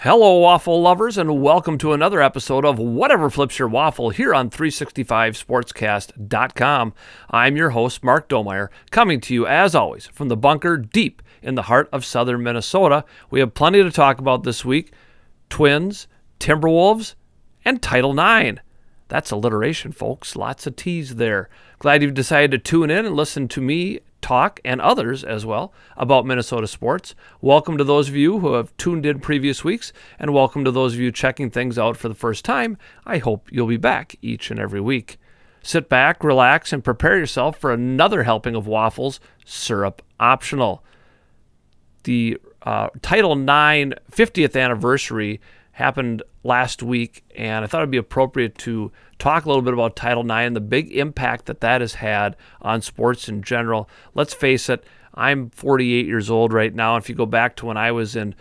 Hello, Waffle lovers, and welcome to another episode of Whatever Flips Your Waffle here on 365sportscast.com. I'm your host, Mark Domeyer, coming to you, as always, from the bunker deep in the heart of southern Minnesota. We have plenty to talk about this week. Twins, Timberwolves, and Title IX. That's alliteration, folks. Lots of T's there. Glad you've decided to tune in and listen to me talk, and others as well, about Minnesota sports. Welcome to those of you who have tuned in previous weeks, and welcome to those of you checking things out for the first time. I hope you'll be back each and every week. Sit back, relax, and prepare yourself for another helping of waffles, syrup optional. The Title IX 50th anniversary happened last week, and I thought it'd be appropriate to talk a little bit about Title IX and the big impact that that has had on sports in general. Let's face it, I'm 48 years old right now. If you go back to when I was in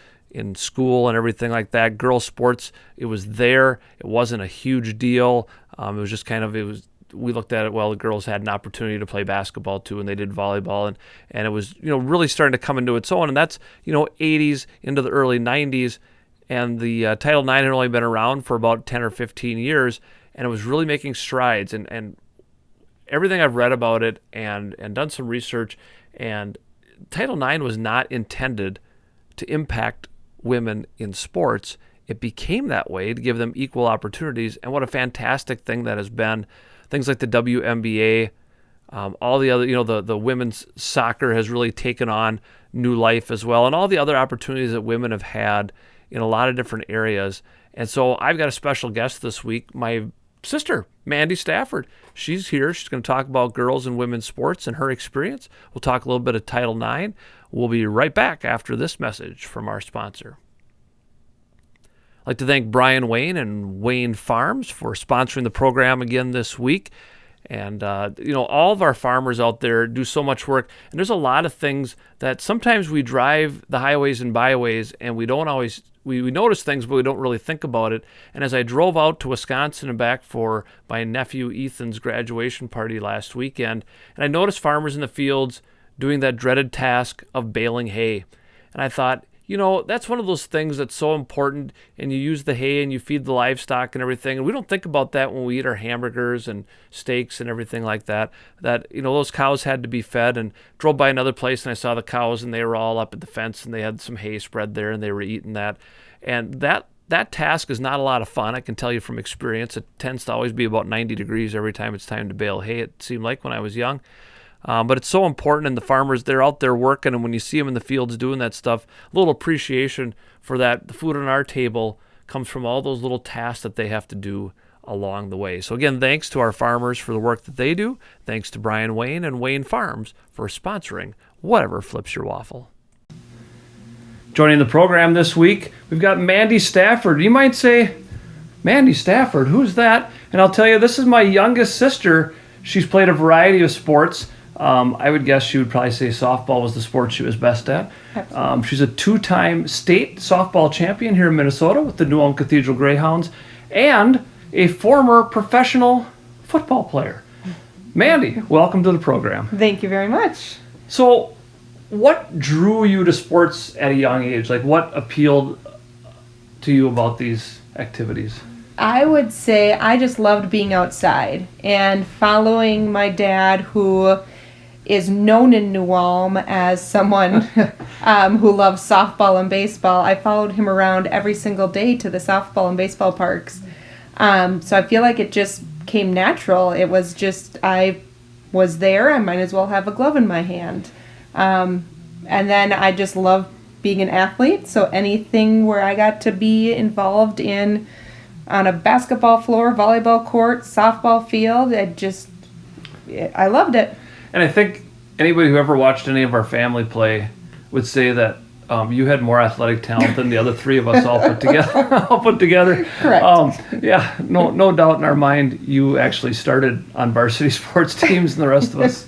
school and everything like that, girls' sports, it was there. It wasn't a huge deal. It was just we looked at it, well, the girls had an opportunity to play basketball too, and they did volleyball, and it was, really starting to come into its own, and that's, 80s into the early 90s. And the Title IX had only been around for about 10 or 15 years, and it was really making strides. And everything I've read about it and done some research, and Title IX was not intended to impact women in sports. It became that way to give them equal opportunities, and what a fantastic thing that has been. Things like the WNBA, all the other, the women's soccer has really taken on new life as well, and all the other opportunities that women have had in a lot of different areas. And so I've got a special guest this week, my sister, Mandy Stafford. She's here. She's going to talk about girls and women's sports and her experience. We'll talk a little bit of Title IX. We'll be right back after this message from our sponsor. I'd like to thank Brian Wayne and Wayne Farms for sponsoring the program again this week. And, all of our farmers out there do so much work. And there's a lot of things that sometimes we drive the highways and byways and we don't always, we notice things, but we don't really think about it. And as I drove out to Wisconsin and back for my nephew Ethan's graduation party last weekend, and I noticed farmers in the fields doing that dreaded task of baling hay. And I thought, that's one of those things that's so important, and you use the hay and you feed the livestock and everything, and we don't think about that when we eat our hamburgers and steaks and everything like that, those cows had to be fed. And drove by another place and I saw the cows and they were all up at the fence and they had some hay spread there and they were eating that. And that task is not a lot of fun. I can tell you from experience. It tends to always be about 90 degrees every time it's time to bale hay, it seemed like when I was young. But it's so important, and the farmers, they're out there working, and when you see them in the fields doing that stuff, a little appreciation for that. The food on our table comes from all those little tasks that they have to do along the way. So again, thanks to our farmers for the work that they do. Thanks to Brian Wayne and Wayne Farms for sponsoring Whatever Flips Your Waffle. Joining the program this week, we've got Mandy Stafford. You might say, Mandy Stafford, who's that? And I'll tell you, this is my youngest sister. She's played a variety of sports. I would guess she would probably say softball was the sport she was best at. She's a two-time state softball champion here in Minnesota with the New Ulm Cathedral Greyhounds, and a former professional football player. Mandy, welcome to the program. Thank you very much. So, what drew you to sports at a young age? Like, what appealed to you about these activities? I would say I just loved being outside and following my dad, who is known in New Ulm as someone who loves softball and baseball. I followed him around every single day to the softball and baseball parks. So I feel like it just came natural. It was just, I was there, I might as well have a glove in my hand. And then I just love being an athlete, so anything where I got to be involved in on a basketball floor, volleyball court, softball field, I loved it. And I think anybody who ever watched any of our family play would say that you had more athletic talent than the other three of us all put together. Correct. Yeah, no doubt in our mind, you actually started on varsity sports teams, and the rest of us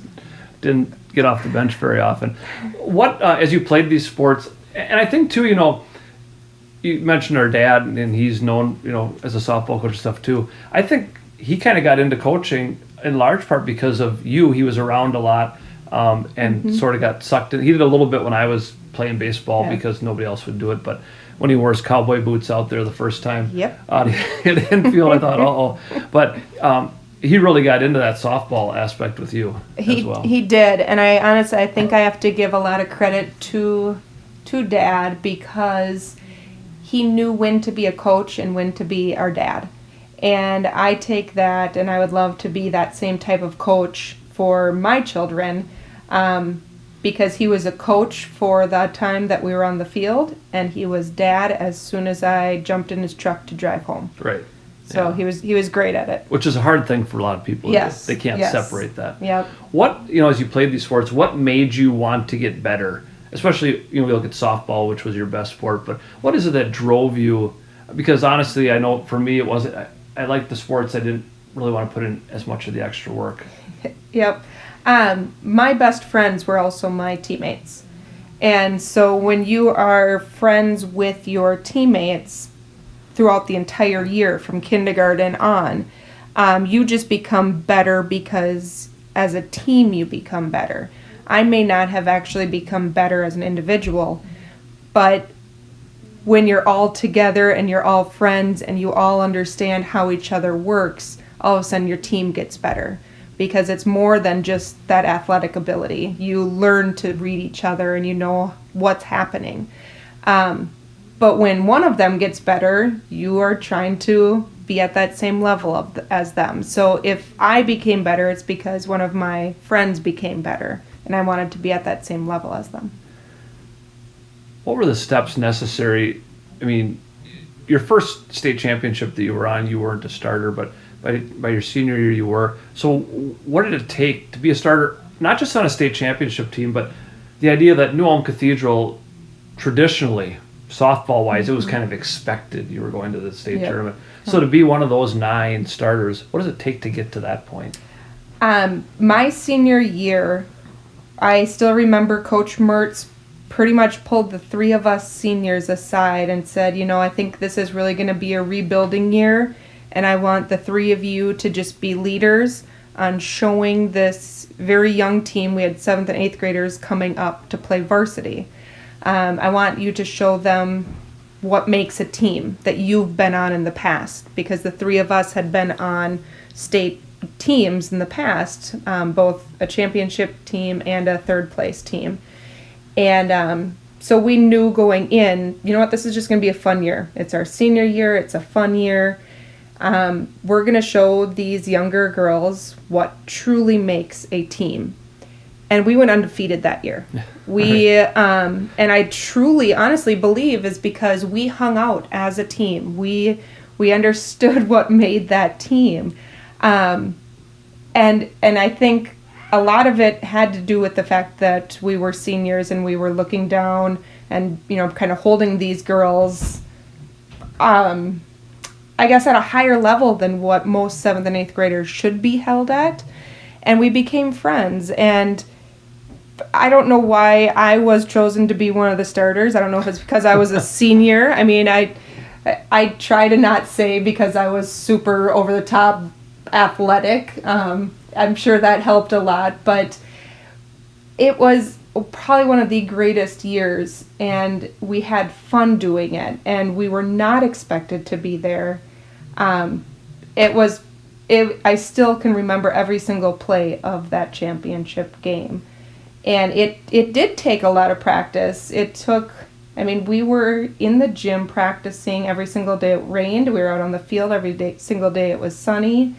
didn't get off the bench very often. What, as you played these sports, and I think too, you mentioned our dad, and he's known, as a softball coach and stuff too. I think he kind of got into coaching in large part because of you. He was around a lot, and sort of got sucked in. He did a little bit when I was playing baseball because nobody else would do it. But when he wore his cowboy boots out there the first time. Yep. Out in the infield, I thought, uh-oh. But he really got into that softball aspect with you as well. He did, and I think I have to give a lot of credit to Dad, because he knew when to be a coach and when to be our dad. And I take that, and I would love to be that same type of coach for my children, because he was a coach for the time that we were on the field, and he was dad as soon as I jumped in his truck to drive home. Right. So Yeah. he was great at it. Which is a hard thing for a lot of people. Yes. They can't Yes. separate that. Yep. What, as you played these sports, what made you want to get better? Especially, we look at softball, which was your best sport, but what is it that drove you? Because honestly, I know for me, it wasn't, I liked the sports. I didn't really want to put in as much of the extra work. Yep. My best friends were also my teammates. And so when you are friends with your teammates throughout the entire year, from kindergarten on, you just become better because as a team you become better. I may not have actually become better as an individual, but when you're all together and you're all friends and you all understand how each other works, all of a sudden your team gets better, because it's more than just that athletic ability. You learn to read each other and you know what's happening. But when one of them gets better, you are trying to be at that same level as them. So if I became better, it's because one of my friends became better, and I wanted to be at that same level as them. What were the steps necessary? I mean, your first state championship that you were on, you weren't a starter, but by your senior year you were. So what did it take to be a starter, not just on a state championship team, but the idea that New Ulm Cathedral, traditionally, softball-wise, it was kind of expected you were going to the state tournament. So to be one of those 9 starters, what does it take to get to that point? My senior year, I still remember Coach Mertz pretty much pulled the 3 of us seniors aside and said, I think this is really going to be a rebuilding year, and I want the 3 of you to just be leaders on showing this very young team. We had 7th and 8th graders coming up to play varsity. I want you to show them what makes a team that you've been on in the past, because the 3 of us had been on state teams in the past, both a championship team and a 3rd place team. And so we knew going in, this is just going to be a fun year. It's our senior year. It's a fun year. We're going to show these younger girls what truly makes a team. And we went undefeated that year. And I truly, honestly believe is because we hung out as a team. We understood what made that team. And I think a lot of it had to do with the fact that we were seniors and we were looking down and, kind of holding these girls, I guess, at a higher level than what most 7th and 8th graders should be held at. And we became friends. And I don't know why I was chosen to be one of the starters. I don't know if it's because I was a senior. I mean, I try to not say because I was super over the top athletic. I'm sure that helped a lot, but it was probably one of the greatest years, and we had fun doing it, and we were not expected to be there. I still can remember every single play of that championship game. And it did take a lot of practice. We were in the gym practicing every single day it rained. We were out on the field single day it was sunny.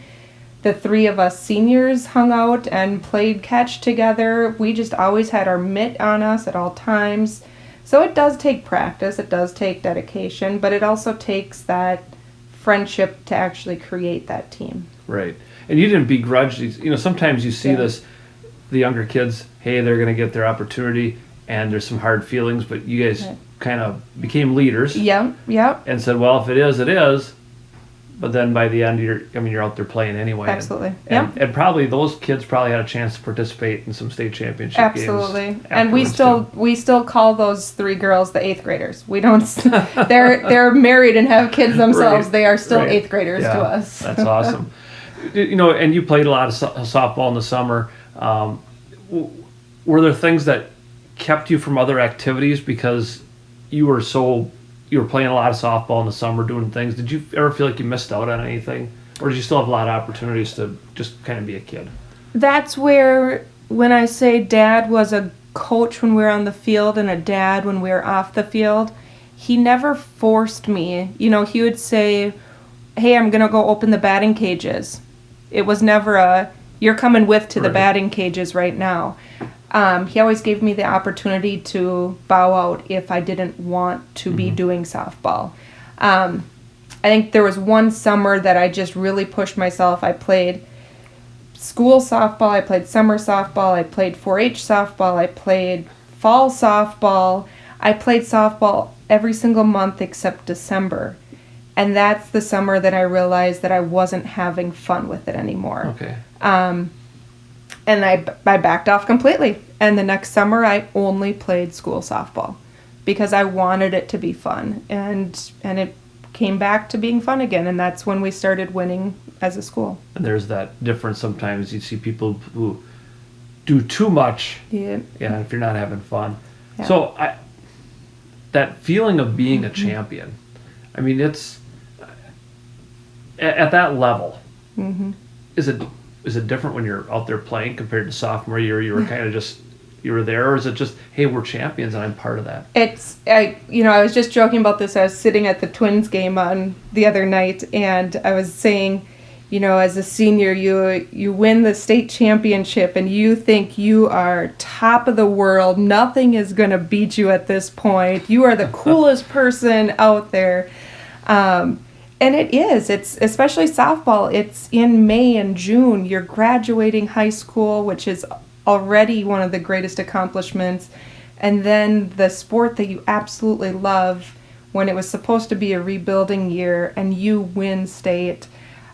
The 3 of us seniors hung out and played catch together. We just always had our mitt on us at all times. So it does take practice, it does take dedication, but it also takes that friendship to actually create that team. Right. And you didn't begrudge these. Sometimes you see this, the younger kids, hey, they're going to get their opportunity, and there's some hard feelings, but you guys kind of became leaders. Yeah. And said, well, if it is, it is. But then by the end, you're out there playing anyway. Absolutely. And probably those kids probably had a chance to participate in some state championship games. Absolutely. And we still call those 3 girls the 8th graders. We don't. they're married and have kids themselves. Right. They are still Right. 8th graders to us. That's awesome. And you played a lot of softball in the summer. Were there things that kept you from other activities because you were so you were playing a lot of softball in the summer, doing things. Did you ever feel like you missed out on anything? Or did you still have a lot of opportunities to just kind of be a kid? That's where, when I say Dad was a coach when we were on the field and a dad when we were off the field, he never forced me. You know, he would say, hey, I'm going to go open the batting cages. It was never a, you're coming with to the batting cages right now. He always gave me the opportunity to bow out if I didn't want to be doing softball. I think there was one summer that I just really pushed myself. I played school softball, I played summer softball, I played 4-H softball, I played fall softball. I played softball every single month except December. And that's the summer that I realized that I wasn't having fun with it anymore. Okay. And I backed off completely. And the next summer, I only played school softball because I wanted it to be fun. And it came back to being fun again. And that's when we started winning as a school. And there's that difference sometimes. You see people who do too much. Yeah. Yeah, if you're not having fun. Yeah. So that feeling of being a champion, I mean, it's at that level. Is it different when you're out there playing compared to sophomore year? You were kind of just, you were there, or is it just, hey, we're champions and I'm part of that? I was just joking about this. I was sitting at the Twins game on the other night, and I was saying, you know, as a senior, you win the state championship and you think you are top of the world. Nothing is going to beat you at this point. You are the coolest person out there. And it is. It's especially softball. It's in May and June. You're graduating high school, which is already one of the greatest accomplishments. And then the sport that you absolutely love, when it was supposed to be a rebuilding year and you win state.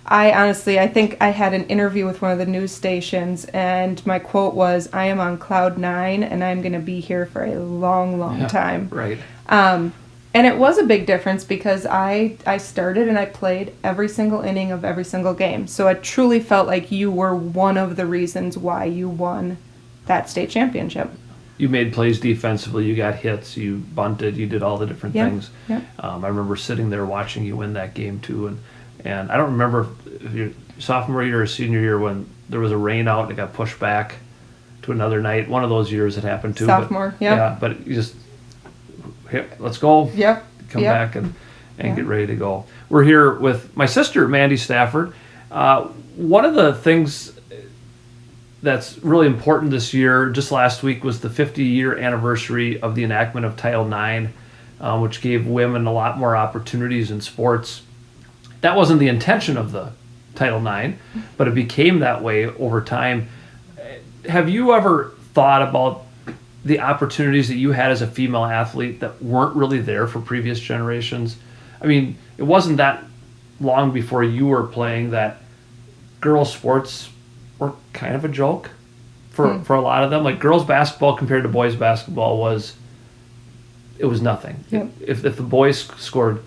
I think I had an interview with one of the news stations, and my quote was, I am on cloud 9 and I'm going to be here for a long, long time. Right. And it was a big difference because I started and I played every single inning of every single game. So it truly felt like you were one of the reasons why you won that state championship. You made plays defensively, you got hits, you bunted, you did all the different things. Yeah. I remember sitting there watching you win that game too. And I don't remember if your sophomore year or senior year when there was a rain out and it got pushed back to another night. One of those years it happened too. Sophomore, Yeah, but you just, let's go. Yep. Come back and get ready to go. We're here with my sister, Mandy Stafford. One of the things that's really important this year, just last week, was the 50-year anniversary of the enactment of Title IX, which gave women a lot more opportunities in sports. That wasn't the intention of the Title IX, but it became that way over time. Have you ever thought about the opportunities that you had as a female athlete that weren't really there for previous generations? I mean, it wasn't that long before you were playing that girls' sports were kind of a joke for a lot of them. Like girls' basketball compared to boys' basketball was nothing. Yep. If the boys scored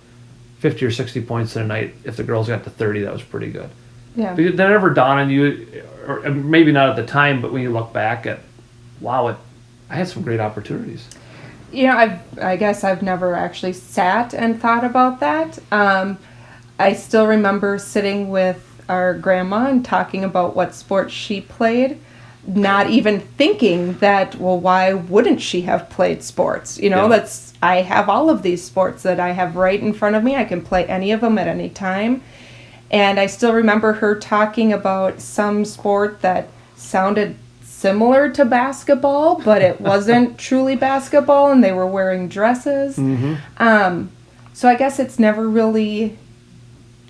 50 or 60 points in a night, if the girls got to 30, that was pretty good. Yeah. Did that ever dawn on you, or maybe not at the time, but when you look back at, wow, I had some great opportunities. You know, I guess I've never actually sat and thought about that. I still remember sitting with our grandma and talking about what sports she played, not even thinking that, well, why wouldn't she have played sports? You know, I have all of these sports that I have right in front of me. I can play any of them at any time. And I still remember her talking about some sport that sounded similar to basketball, but it wasn't truly basketball, and they were wearing dresses. So I guess it's never really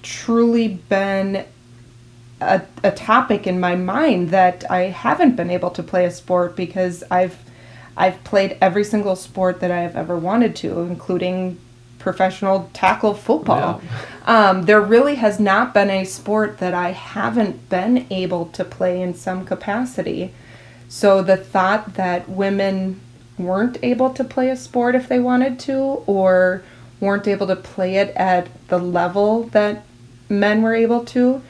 truly been a topic in my mind that I haven't been able to play a sport, because I've played every single sport that I have ever wanted to, including professional tackle football. Yeah. There really has not been a sport that I haven't been able to play in some capacity. So the thought that women weren't able to play a sport if they wanted to, or weren't able to play it at the level that men were able to,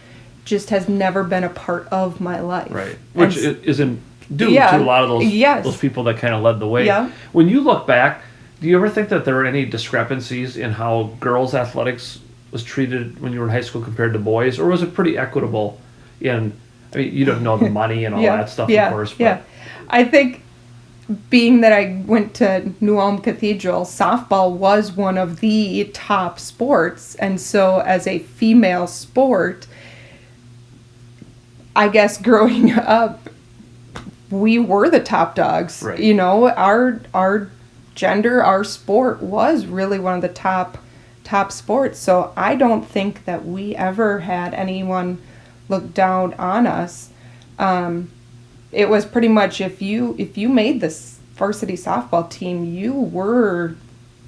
just has never been a part of my life. Right. Which isn't due to a lot of those people that kind of led the way. Yeah. When you look back, Do you ever think that there were any discrepancies in how girls' athletics was treated when you were in high school compared to boys, or was it pretty equitable in, I mean, you don't know the money and all that stuff, of course. But. Yeah. I think being that I went to New Ulm Cathedral, softball was one of the top sports. And so as a female sport, I guess growing up, we were the top dogs. Right. You know, our gender, our sport was really one of the top sports. So I don't think that we ever had anyone look down on us. It was pretty much if you made this varsity softball team, you were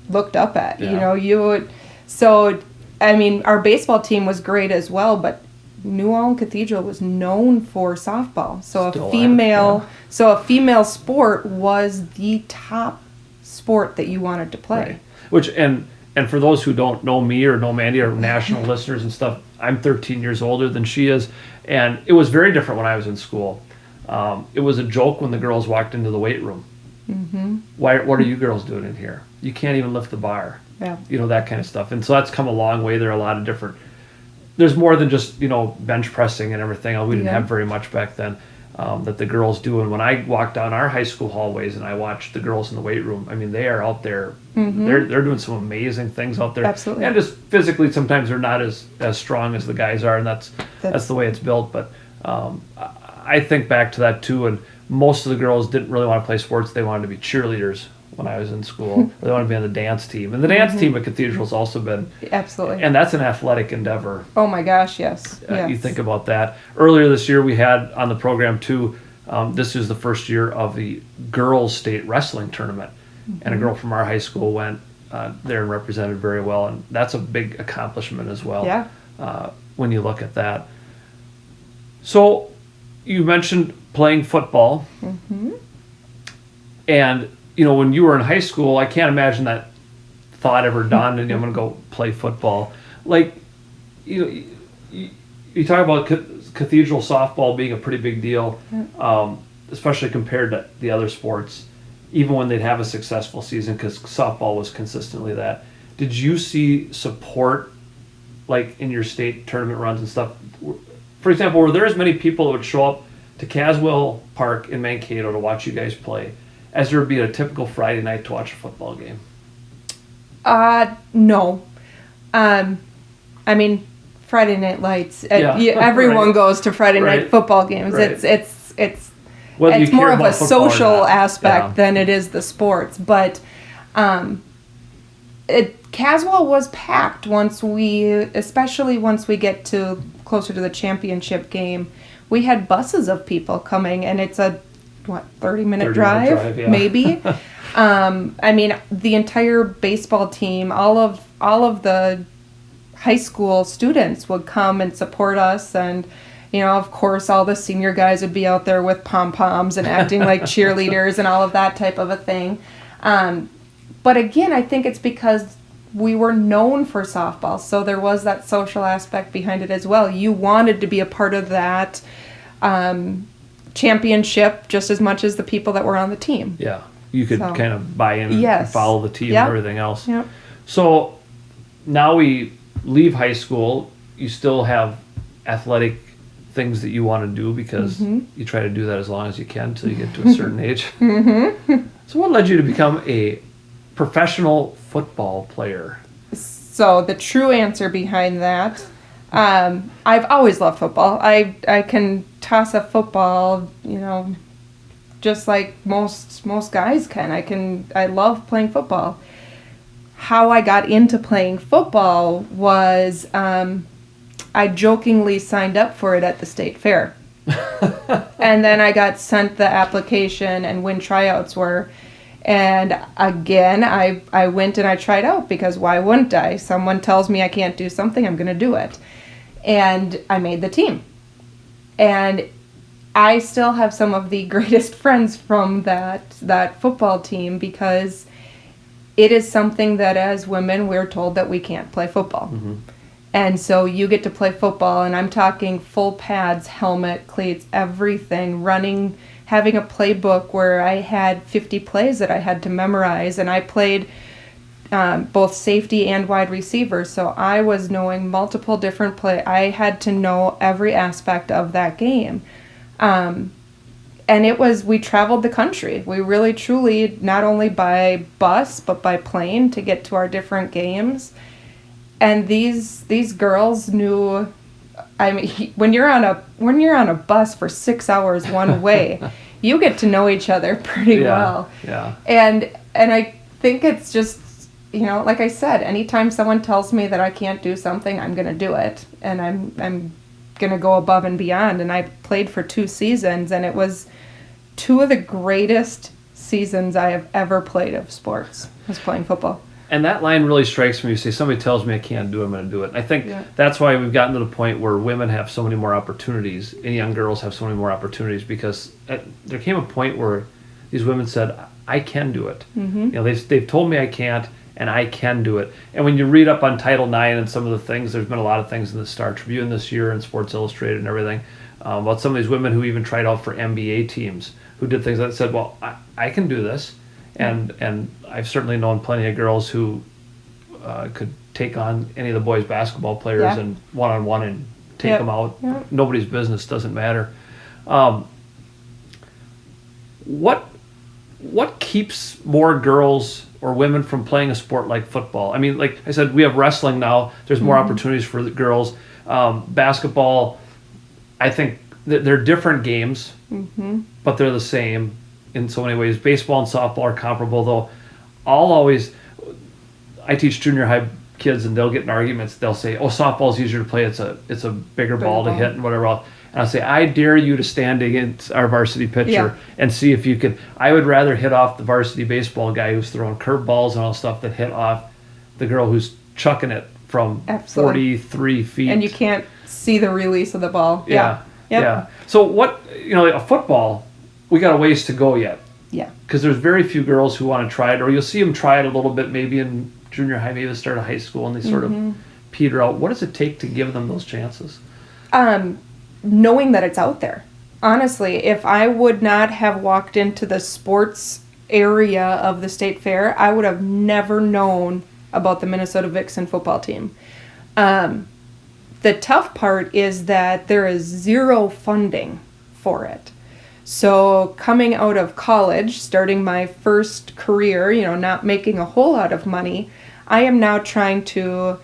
looked up at. Yeah. You know, you would. So I mean, our baseball team was great as well, but New Ulm Cathedral was known for softball. So Still a female sport was the top sport that you wanted to play. Right. Which and for those who don't know me or know Mandy or national listeners and stuff, I'm 13 years older than she is, and it was very different when I was in school. It was a joke when the girls walked into the weight room. Mm-hmm. What are you girls doing in here? You can't even lift the bar. Yeah. You know, that kind of stuff. And so that's come a long way. There are a lot of different. There's more than just, you know, bench pressing and everything. We didn't have very much back then that the girls do. And when I walk down our high school hallways and I watch the girls in the weight room, I mean, they are out there. Mm-hmm. They're doing some amazing things out there. Absolutely. And just physically, sometimes they're not as strong as the guys are, and that's the way it's built. But I think back to that too, and most of the girls didn't really want to play sports. They wanted to be cheerleaders when I was in school. They wanted to be on the dance team. And the dance team at Cathedral's also been... Absolutely. And that's an athletic endeavor. Oh my gosh, yes. You think about that. Earlier this year we had on the program too, this is the first year of the girls state wrestling tournament. Mm-hmm. And a girl from our high school went there and represented very well. And that's a big accomplishment as well. Yeah. When you look at that. So you mentioned playing football. Mm-hmm. And, you know, when you were in high school, I can't imagine that thought ever dawned and I'm going to go play football. Like, you know, you talk about cathedral softball being a pretty big deal, especially compared to the other sports, even when they'd have a successful season, because softball was consistently that. Did you see support, like, in your state tournament runs and stuff? For example, were there as many people that would show up to Caswell Park in Mankato to watch you guys play as there would be a typical Friday night to watch a football game? No. I mean, Friday Night Lights. Everyone goes to Friday night football games. Right. It's Whether it's you care more of about a football social or not. aspect than it is the sports. But Caswell was packed especially once we get to closer to the championship game. We had buses of people coming, and it's a 30-minute drive maybe. I mean, the entire baseball team, all of the high school students would come and support us, and you know, of course, all the senior guys would be out there with pom-poms and acting like cheerleaders and all of that type of a thing. But again, I think it's because we were known for softball, so there was that social aspect behind it as well. You wanted to be a part of that championship just as much as the people that were on the team. Yeah, you could kind of buy in and follow the team and everything else. Yep. So now we leave high school. You still have athletic things that you want to do because you try to do that as long as you can until you get to a certain age. So what led you to become a professional football player? So the true answer behind that, I've always loved football. I can toss a football, you know, just like most guys can. I love playing football. How I got into playing football was I jokingly signed up for it at the state fair. And then I got sent the application and when tryouts were. And again, I went and I tried out because why wouldn't I? Someone tells me I can't do something, I'm going to do it. And I made the team. And I still have some of the greatest friends from that football team because it is something that as women we're told that we can't play football. Mm-hmm. And so you get to play football, and I'm talking full pads, helmet, cleats, everything, running having a playbook where I had 50 plays that I had to memorize, and I played both safety and wide receiver, so I was knowing multiple different play. I had to know every aspect of that game. And we traveled the country. We really, truly, not only by bus, but by plane to get to our different games. And these girls knew, I mean, when you're on a bus for 6 hours one way, you get to know each other pretty well. Yeah. And I think it's just, like I said, anytime someone tells me that I can't do something, I'm going to do it. And I'm going to go above and beyond. And I played for 2 seasons, and it was 2 of the greatest seasons I have ever played of sports, was playing football. And that line really strikes me. You say, somebody tells me I can't do it, I'm going to do it. And I think that's why we've gotten to the point where women have so many more opportunities and young girls have so many more opportunities, because there came a point where these women said, I can do it. Mm-hmm. They've told me I can't, and I can do it. And when you read up on Title IX and some of the things, there's been a lot of things in the Star Tribune this year and Sports Illustrated and everything about some of these women who even tried out for NBA teams, who did things that said, well, I can do this. And I've certainly known plenty of girls who could take on any of the boys' basketball players and one-on-one and take them out. Yep. Nobody's business, doesn't matter. What keeps more girls or women from playing a sport like football? I mean, like I said, we have wrestling now. There's more opportunities for the girls. Basketball, I think they're different games, but they're the same in so many ways. Baseball and softball are comparable, though. I teach junior high kids, and they'll get in arguments. They'll say, "Oh, softball's easier to play. It's a bigger ball to hit and whatever else." And I'll say, "I dare you to stand against our varsity pitcher and see if you can." I would rather hit off the varsity baseball guy who's throwing curveballs and all stuff than hit off the girl who's chucking it from 43 feet. And you can't see the release of the ball. Yeah. Yep. Yeah. So a football, we got a ways to go yet. Yeah. Because there's very few girls who want to try it, or you'll see them try it a little bit maybe in junior high, maybe the start of high school, and they sort of peter out. What does it take to give them those chances? Knowing that it's out there. Honestly, if I would not have walked into the sports area of the state fair, I would have never known about the Minnesota Vixen football team. The tough part is that there is zero funding for it. So coming out of college, starting my first career, not making a whole lot of money, I am now trying to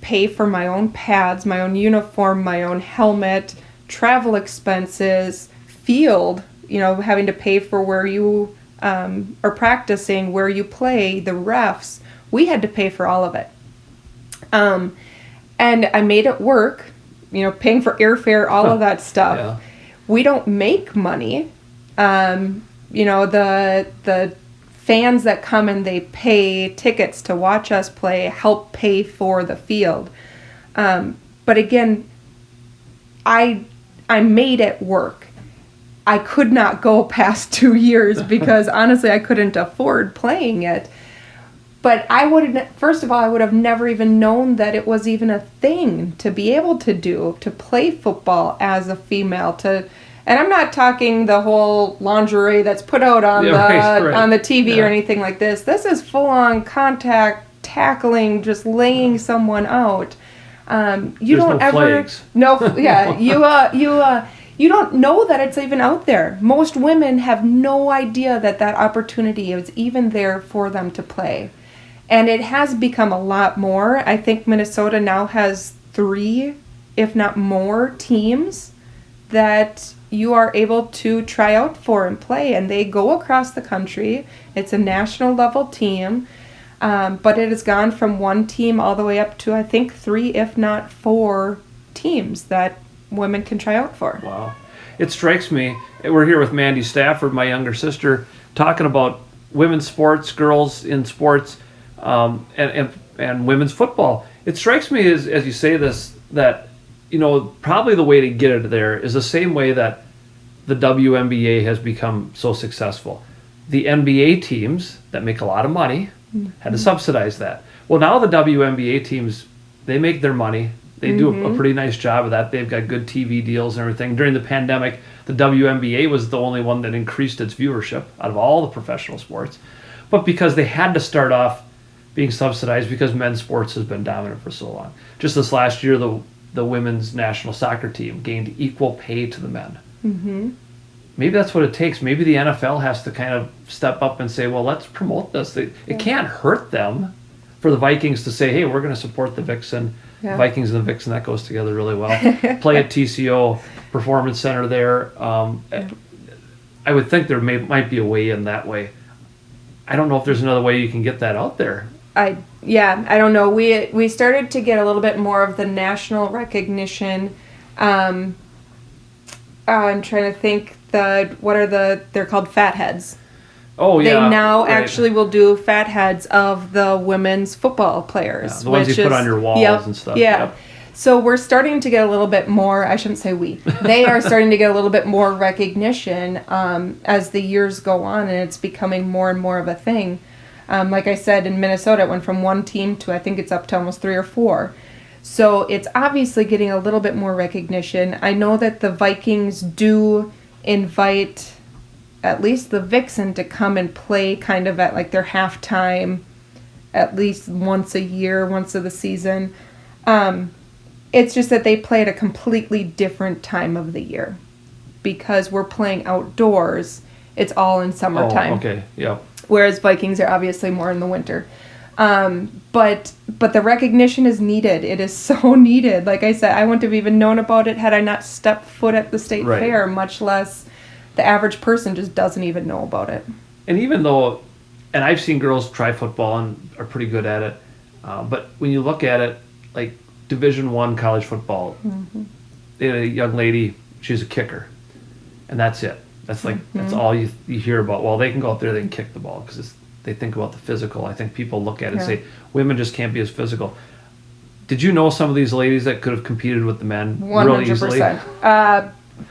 pay for my own pads, my own uniform, my own helmet, travel expenses, field, having to pay for where you are practicing, where you play, the refs. We had to pay for all of it. And I made it work, paying for airfare, all of that stuff. Yeah. We don't make money. The fans that come and they pay tickets to watch us play help pay for the field. But again, I made it work. I could not go past 2 years because honestly I couldn't afford playing it. But first of all, I would have never even known that it was even a thing to be able to play football as a female. And I'm not talking the whole lingerie that's put out on on the TV or anything like this. This is full-on contact, tackling, just laying someone out. You don't ever flags. No, yeah, you don't know that it's even out there. Most women have no idea that opportunity is even there for them to play. And it has become a lot more. I think Minnesota now has 3, if not more, teams that you are able to try out for and play. And they go across the country. It's a national level team. But it has gone from 1 team all the way up to, I think, 3, if not 4 teams that women can try out for. Wow. It strikes me, we're here with Mandy Stafford, my younger sister, talking about women's sports, girls in sports, and women's football. It strikes me as you say this, that, probably the way to get it there is the same way that the WNBA has become so successful. The NBA teams that make a lot of money had to subsidize that. Well, now the WNBA teams, they make their money They do a pretty nice job of that. They've got good TV deals and everything. During the pandemic, the WNBA was the only one that increased its viewership out of all the professional sports. But because they had to start off being subsidized because men's sports has been dominant for so long. Just this last year, the women's national soccer team gained equal pay to the men. Mm-hmm. Maybe that's what it takes. Maybe the NFL has to kind of step up and say, well, let's promote this. It can't hurt them for the Vikings to say, hey, we're going to support the Vixen. Yeah. Vikings and the Vixen, that goes together really well. Play at TCO Performance Center there. I would think there might be a way in that way. I don't know if there's another way you can get that out there. I don't know. We started to get a little bit more of the national recognition. I'm trying to think they're called fatheads. Oh yeah. They now actually will do fatheads of the women's football players. Yeah, the ones you put on your walls and stuff. Yeah. Yep. So we're starting to get a little bit more, I shouldn't say we, they are starting to get a little bit more recognition as the years go on, and it's becoming more and more of a thing. Like I said, in Minnesota, it went from one team to I think it's up to almost 3 or 4. So it's obviously getting a little bit more recognition. I know that the Vikings do invite at least the Vixen to come and play kind of at like their halftime at least once a year, once of the season. It's just that they play at a completely different time of the year because we're playing outdoors. It's all in summertime. Oh, okay, yeah. Whereas Vikings are obviously more in the winter. But the recognition is needed. It is so needed. Like I said, I wouldn't have even known about it had I not stepped foot at the state fair, much less the average person just doesn't even know about it. And even though, and I've seen girls try football and are pretty good at it, but when you look at it, like Division I college football, they had a young lady, she's a kicker, and that's it. That's like that's all you hear about. Well, they can go out there, they can kick the ball because they think about the physical. I think people look at it and say women just can't be as physical. Did you know some of these ladies that could have competed with the men 100%. Really easily?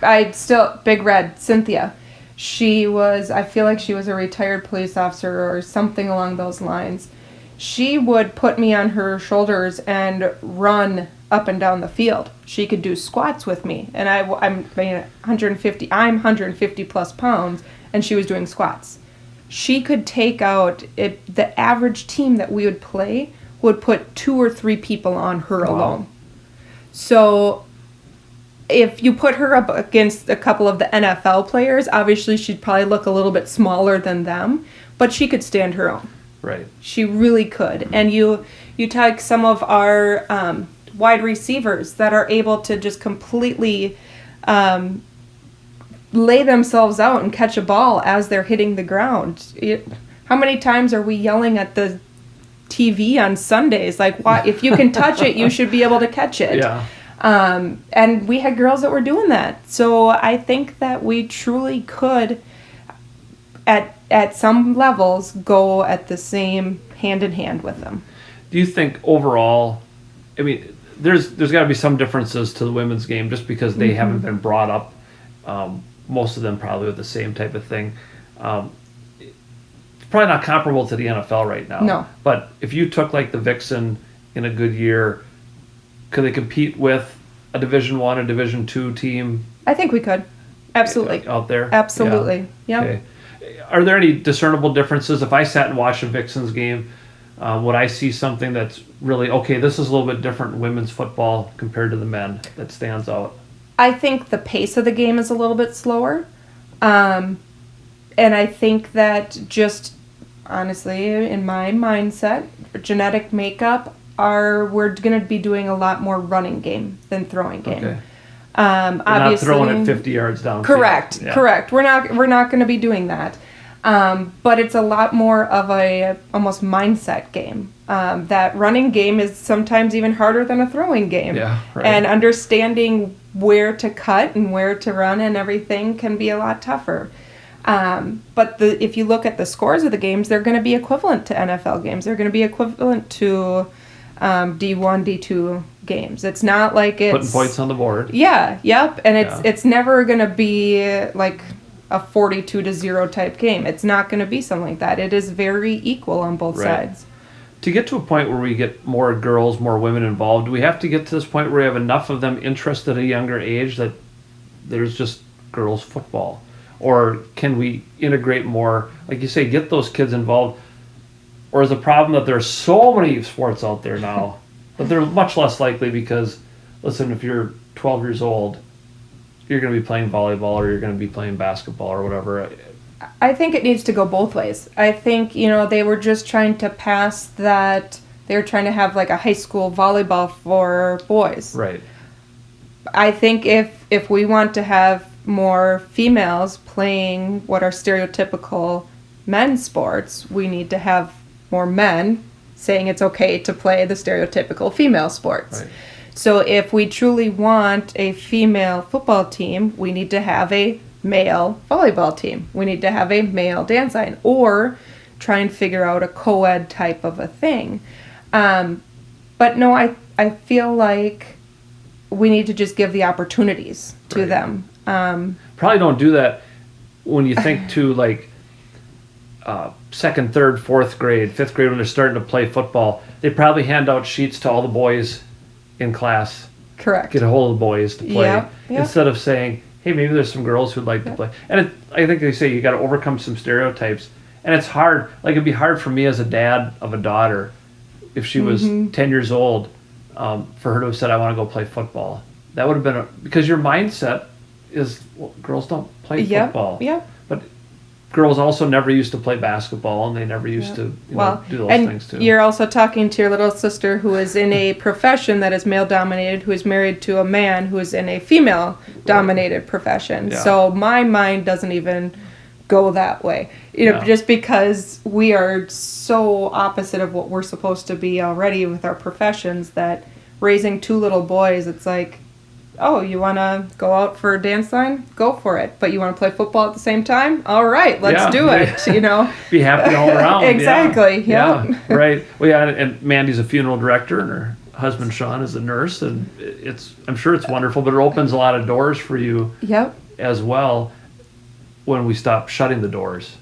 I still, Big Red, Cynthia. I feel like she was a retired police officer or something along those lines. She would put me on her shoulders and run up and down the field. She could do squats with me. And I'm 150 plus pounds, and she was doing squats. She could take out, the average team that we would play would put 2 or 3 people on her alone. So if you put her up against a couple of the NFL players, obviously she'd probably look a little bit smaller than them, but she could stand her own. Right. She really could. And you take some of our wide receivers that are able to just completely lay themselves out and catch a ball as they're hitting the ground. How many times are we yelling at the TV on Sundays? Like, why, if you can touch it, you should be able to catch it. Yeah. And we had girls that were doing that. So I think that we truly could, at some levels, go at the same hand in hand with them. Do you think overall, I mean, there's got to be some differences to the women's game just because they haven't been brought up, most of them probably with the same type of thing. It's probably not comparable to the NFL right now. No. But if you took like the Vixen in a good year, could they compete with a Division I, a Division II team? I think we could. Absolutely. Out there? Absolutely. Yeah. Okay. Are there any discernible differences? If I sat and watched a Vixens game, would I see something that's really, okay, this is a little bit different in women's football compared to the men that stands out? I think the pace of the game is a little bit slower. And I think that just, honestly, in my mindset, genetic makeup, we're going to be doing a lot more running game than throwing game. Okay. Obviously, not throwing it 50 yards down. Correct. We're not going to be doing that. But it's a lot more of a almost mindset game. That running game is sometimes even harder than a throwing game. Yeah, right. And understanding where to cut and where to run and everything can be a lot tougher. But if you look at the scores of the games, they're going to be equivalent to NFL games. They're going to be equivalent to D1, D2 games. It's not like it's putting points on the board. Yeah, yep. And it's never going to be like a 42-0 type game. It's not going to be something like that. It is very equal on both sides. to get to a point where we get more girls, more women involved, do we have to get to this point where we have enough of them interested at a younger age that there's just girls football? Or can we integrate more, like you say, get those kids involved? Or is the problem that there's so many sports out there now that they're much less likely because, listen, if you're 12 years old, you're going to be playing volleyball or you're going to be playing basketball or whatever. I think it needs to go both ways. I think, they were just trying to pass that, they were trying to have like a high school volleyball for boys. Right. I think if we want to have more females playing what are stereotypical men's sports, we need to have more men saying it's okay to play the stereotypical female sports. Right. So if we truly want a female football team, we need to have a male volleyball team. We need to have a male dance line, or try and figure out a co-ed type of a thing. But no, I feel like we need to just give the opportunities to Right. them. Probably don't do that when you think to like second, third, fourth grade, fifth grade, when they're starting to play football. They probably hand out sheets to all the boys in class. Correct. Get a hold of the boys to play, Yep. instead of saying, hey, maybe there's some girls who'd like to play. And I think they say you got to overcome some stereotypes. And it's hard. Like, it'd be hard for me as a dad of a daughter, if she was 10 years old, for her to have said, I want to go play football. That would have been because your mindset is, well, girls don't play football. Yep. But girls also never used to play basketball, and they never used to do those things too. You're also talking to your little sister who is in a profession that is male dominated, who is married to a man who is in a female dominated profession. Yeah. So my mind doesn't even go that way. Just because we are so opposite of what we're supposed to be already with our professions, that raising two little boys, it's like, oh, you want to go out for a dance line? Go for it. But you want to play football at the same time? All right, let's do it, Be happy all around. Exactly, yeah. Right. Well, yeah, and Mandy's a funeral director, and her husband, Sean, is a nurse, and I'm sure it's wonderful, but it opens a lot of doors for you as well when we stop shutting the doors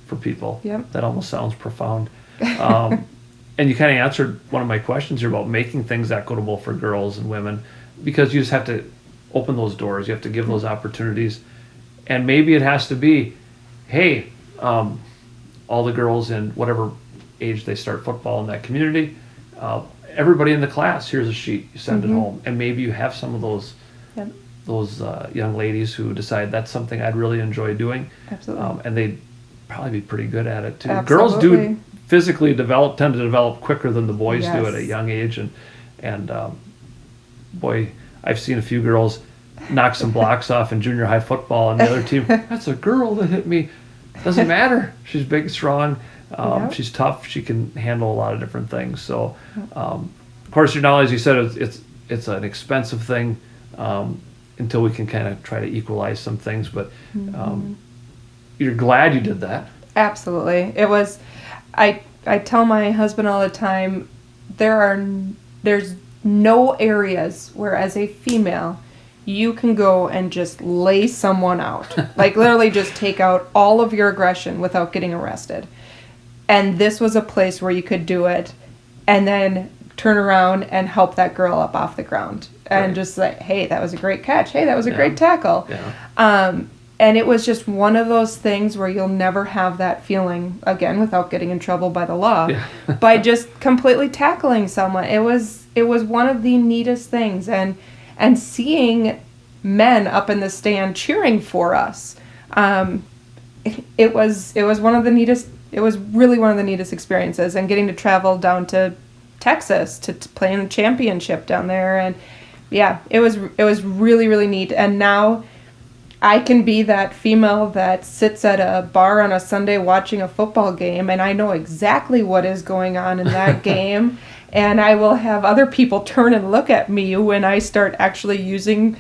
for people. Yep. That almost sounds profound. And you kind of answered one of my questions here about making things equitable for girls and women, because you just have to open those doors. You have to give those opportunities. And maybe it has to be, hey, all the girls in whatever age they start football in that community, everybody in the class, here's a sheet, you send it home. And maybe you have some of those young ladies who decide that's something I'd really enjoy doing. Absolutely. And they'd probably be pretty good at it too. Absolutely. Girls do physically tend to develop quicker than the boys do at a Yes. young age. And boy, I've seen a few girls knock some blocks off in junior high football, and the other team, that's a girl that hit me. Doesn't matter. She's big, strong. She's tough. She can handle a lot of different things. So, of course, as you said, it's an expensive thing until we can kind of try to equalize some things. But you're glad you did that. Absolutely. It was, I tell my husband all the time, there's no areas where as a female you can go and just lay someone out. Like literally just take out all of your aggression without getting arrested. And this was a place where you could do it and then turn around and help that girl up off the ground. And just like, hey, that was a great catch. Hey, that was a great tackle. Yeah. And it was just one of those things where you'll never have that feeling again without getting in trouble by the law by just completely tackling someone. It was one of the neatest things, and seeing men up in the stand cheering for us. It was one of the neatest. It was really one of the neatest experiences, and getting to travel down to Texas to play in a championship down there, and it was really, really neat. And now I can be that female that sits at a bar on a Sunday watching a football game, and I know exactly what is going on in that game, and I will have other people turn and look at me when I start actually using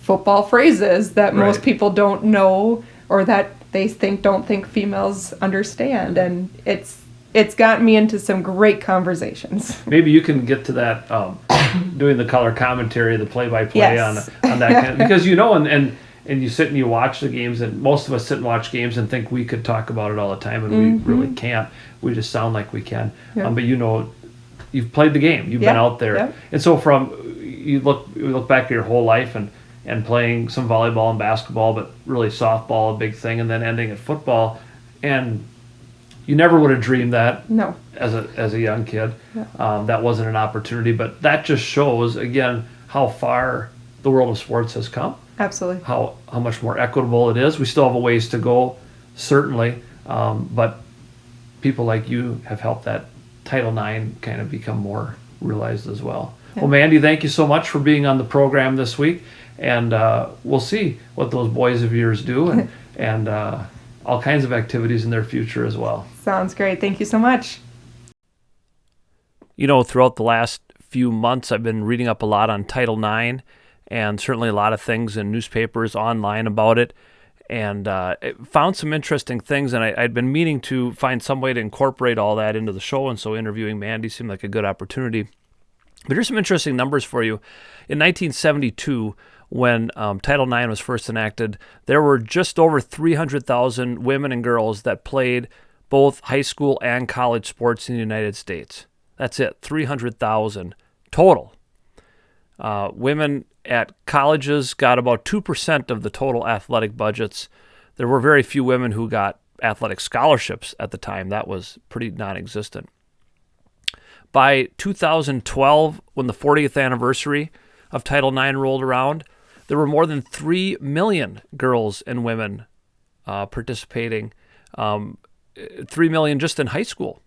football phrases that most people don't know, or that they don't think females understand, and it's gotten me into some great conversations. Maybe you can get to that doing the color commentary, the play-by-play on that because and you sit and you watch the games, and most of us sit and watch games and think we could talk about it all the time, and we really can't. We just sound like we can. But you've played the game. You've been out there. Yeah. And so you look back at your whole life and playing some volleyball and basketball, but really softball, a big thing, and then ending at football. And you never would have dreamed that No. as a young kid. Yeah. That wasn't an opportunity, but that just shows, again, how far the world of sports has come. Absolutely. How much more equitable it is. We still have a ways to go, certainly, but people like you have helped that Title IX kind of become more realized as well. Yeah. Well, Mandy, thank you so much for being on the program this week, and we'll see what those boys of yours do, and all kinds of activities in their future as well. Sounds great. Thank you so much. Throughout the last few months, I've been reading up a lot on Title IX, and certainly a lot of things in newspapers online about it, and found some interesting things, and I'd been meaning to find some way to incorporate all that into the show, and so interviewing Mandy seemed like a good opportunity. But here's some interesting numbers for you. In 1972, when Title IX was first enacted, there were just over 300,000 women and girls that played both high school and college sports in the United States. That's it, 300,000 total. Women at colleges got about 2% of the total athletic budgets. There were very few women who got athletic scholarships at the time. That was pretty non-existent. By 2012, when the 40th anniversary of Title IX rolled around, there were more than 3 million girls and women participating, 3 million just in high school,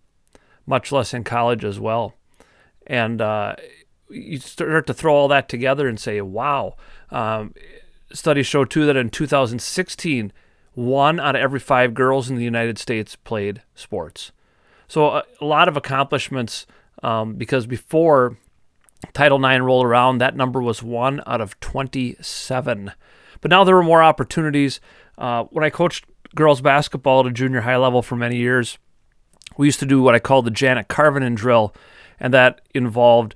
much less in college as well. And you start to throw all that together and say, wow. Studies show, too, that in 2016, 1 out of every 5 girls in the United States played sports. So a lot of accomplishments, because before Title IX rolled around, that number was 1 out of 27. But now there were more opportunities. When I coached girls basketball at a junior high level for many years, we used to do what I call the Janet Carvenin drill, and that involved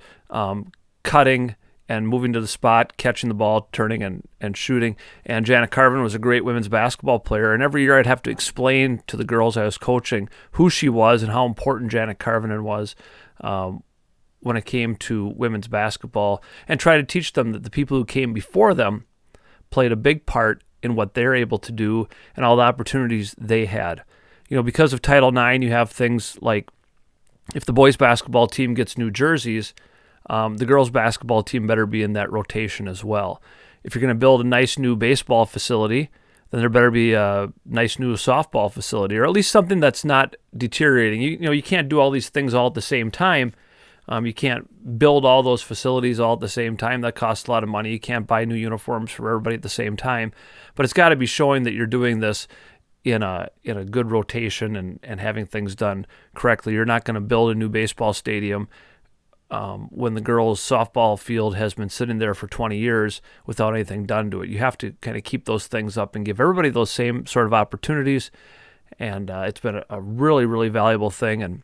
cutting and moving to the spot, catching the ball, turning and shooting. And Janet Carvenin was a great women's basketball player, and every year I'd have to explain to the girls I was coaching who she was and how important Janet Carvenin was when it came to women's basketball, and try to teach them that the people who came before them played a big part in what they're able to do and all the opportunities they had. Because of Title IX, you have things like, if the boys basketball team gets new jerseys, the girls basketball team better be in that rotation as well. If you're going to build a nice new baseball facility, then there better be a nice new softball facility, or at least something that's not deteriorating. You can't do all these things all at the same time. You can't build all those facilities all at the same time. That costs a lot of money. You can't buy new uniforms for everybody at the same time. But it's got to be showing that you're doing this in a good rotation and having things done correctly. You're not going to build a new baseball stadium when the girls' softball field has been sitting there for 20 years without anything done to it. You have to kind of keep those things up and give everybody those same sort of opportunities. And it's been a really, really valuable thing. And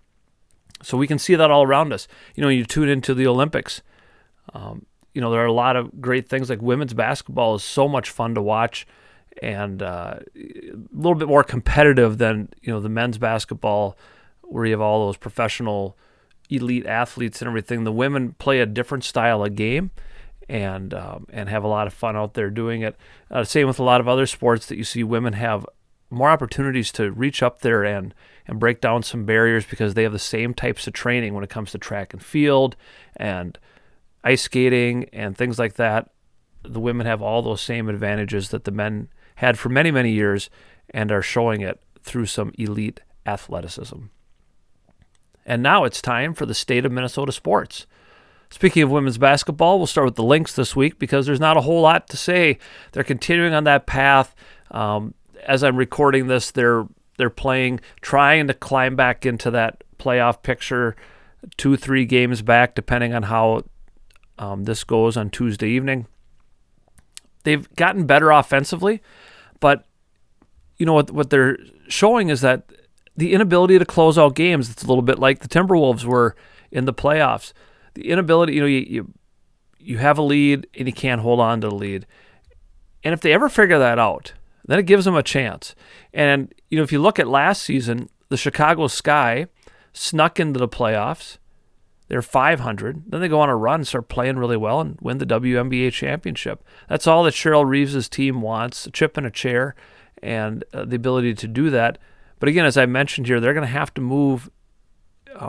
so we can see that all around us. You tune into the Olympics. There are a lot of great things, like women's basketball is so much fun to watch, and a little bit more competitive than the men's basketball, where you have all those professional elite athletes and everything. The women play a different style of game, and have a lot of fun out there doing it. Same with a lot of other sports that you see women have more opportunities to reach up there and break down some barriers, because they have the same types of training when it comes to track and field and ice skating and things like that. The women have all those same advantages that the men had for many, many years, and are showing it through some elite athleticism. And now it's time for the State of Minnesota sports. Speaking of women's basketball, we'll start with the Lynx this week, because there's not a whole lot to say. They're continuing on that path. As I'm recording this, they're playing, trying to climb back into that playoff picture, 2-3 games back, depending on how this goes on Tuesday evening. They've gotten better offensively, but what they're showing is that the inability to close out games, it's a little bit like the Timberwolves were in the playoffs. The inability, you have a lead and you can't hold on to the lead. And if they ever figure that out, then it gives them a chance. And, if you look at last season, the Chicago Sky snuck into the playoffs. They're 500. Then they go on a run, start playing really well, and win the WNBA championship. That's all that Cheryl Reeves' team wants, a chip in a chair and the ability to do that. But again, as I mentioned here, they're going to have to move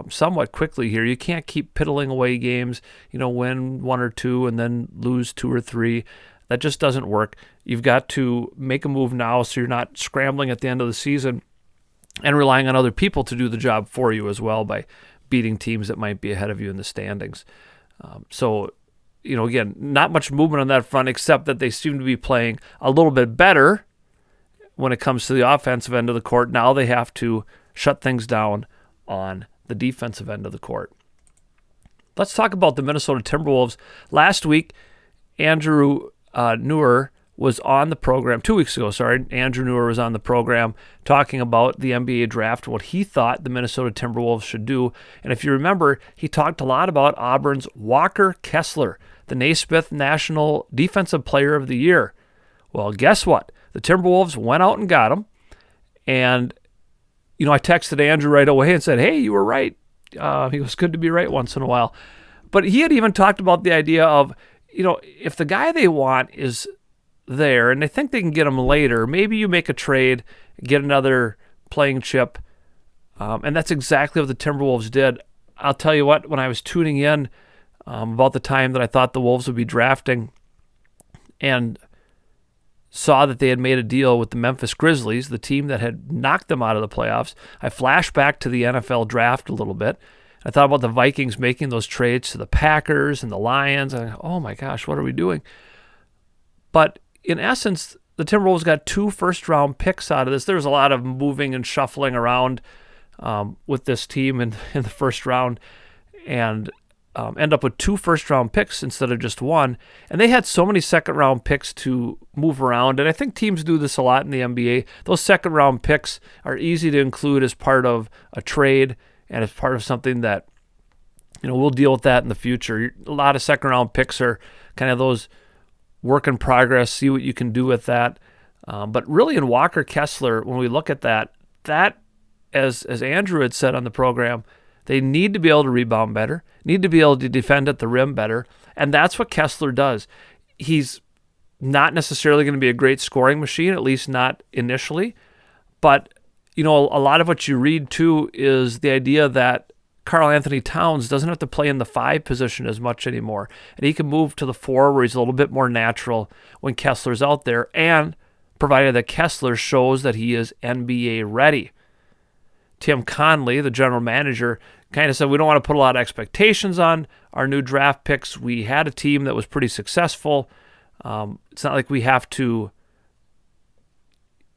somewhat quickly here. You can't keep piddling away games, win 1 or 2 and then lose 2 or 3. That just doesn't work. You've got to make a move now so you're not scrambling at the end of the season and relying on other people to do the job for you as well by beating teams that might be ahead of you in the standings. Again, not much movement on that front except that they seem to be playing a little bit better when it comes to the offensive end of the court. Now they have to shut things down on the defensive end of the court. Let's talk about the Minnesota Timberwolves. Last week, Andrew Neuer was on the program, 2 weeks ago, Andrew Neuer was on the program talking about the NBA draft, what he thought the Minnesota Timberwolves should do. And if you remember, he talked a lot about Auburn's Walker Kessler, the Naismith National Defensive Player of the Year. Well, guess what? The Timberwolves went out and got him. And, I texted Andrew right away and said, hey, you were right. He was good to be right once in a while. But he had even talked about the idea of, if the guy they want is there and they think they can get him later, maybe you make a trade, get another playing chip. And that's exactly what the Timberwolves did. I'll tell you what, when I was tuning in about the time that I thought the Wolves would be drafting and saw that they had made a deal with the Memphis Grizzlies, the team that had knocked them out of the playoffs, I flashed back to the NFL draft a little bit. I thought about the Vikings making those trades to the Packers and the Lions. And oh my gosh, what are we doing? But in essence, the Timberwolves got 2 first-round picks out of this. There was a lot of moving and shuffling around with this team in the first round, and end up with 2 first-round picks instead of just 1. And they had so many second-round picks to move around, and I think teams do this a lot in the NBA. Those second-round picks are easy to include as part of a trade and as part of something that, we'll deal with that in the future. A lot of second-round picks are kind of those work in progress, see what you can do with that. But really in Walker Kessler, when we look at that, as Andrew had said on the program, they need to be able to rebound better, need to be able to defend at the rim better, and that's what Kessler does. He's not necessarily going to be a great scoring machine, at least not initially, but a lot of what you read too is the idea that Karl Anthony Towns doesn't have to play in the 5 position as much anymore, and he can move to the 4 where he's a little bit more natural when Kessler's out there, and provided that Kessler shows that he is NBA ready. Tim Conley, the general manager, kind of said, we don't want to put a lot of expectations on our new draft picks. We had a team that was pretty successful. It's not like we have to,